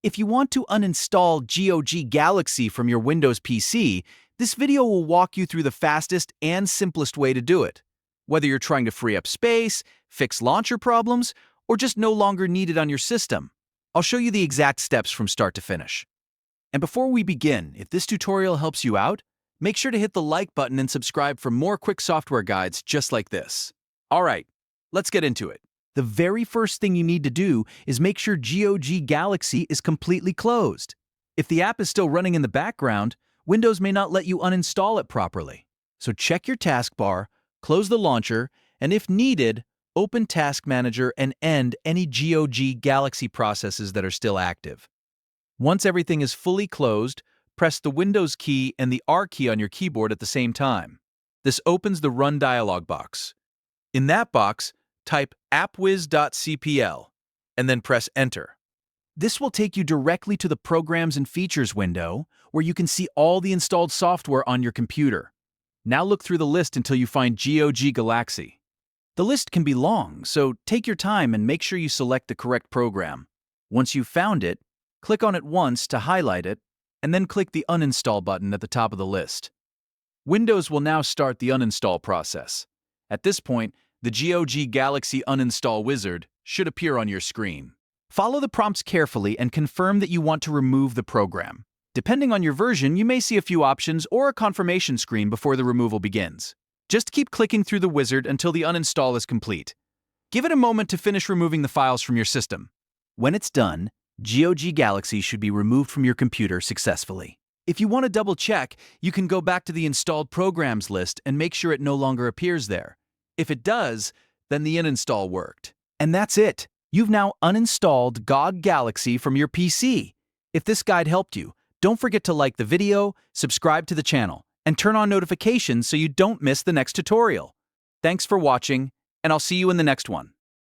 If you want to uninstall GOG Galaxy from your Windows PC, this video will walk you through the fastest and simplest way to do it. Whether you're trying to free up space, fix launcher problems, or just no longer need it on your system, I'll show you the exact steps from start to finish. And before we begin, if this tutorial helps you out, make sure to hit the like button and subscribe for more quick software guides just like this. Alright, let's get into it. The very first thing you need to do is make sure GOG Galaxy is completely closed. If the app is still running in the background, Windows may not let you uninstall it properly. So check your taskbar, close the launcher, and if needed, open Task Manager and end any GOG Galaxy processes that are still active. Once everything is fully closed, press the Windows key and the R key on your keyboard at the same time. This opens the Run dialog box. In that box, type appwiz.cpl and then press Enter. This will take you directly to the Programs and Features window, where you can see all the installed software on your computer. Now look through the list until you find GOG Galaxy. The list can be long, so take your time and make sure you select the correct program. Once you've found it, click on it once to highlight it, and then click the Uninstall button at the top of the list. Windows will now start the uninstall process. At this point, the GOG Galaxy Uninstall Wizard should appear on your screen. Follow the prompts carefully and confirm that you want to remove the program. Depending on your version, you may see a few options or a confirmation screen before the removal begins. Just keep clicking through the wizard until the uninstall is complete. Give it a moment to finish removing the files from your system. When it's done, GOG Galaxy should be removed from your computer successfully. If you want to double check, you can go back to the installed programs list and make sure it no longer appears there. If it does, then the uninstall worked. And that's it. You've now uninstalled GOG Galaxy from your PC. If this guide helped you, don't forget to like the video, subscribe to the channel, and turn on notifications so you don't miss the next tutorial. Thanks for watching, and I'll see you in the next one.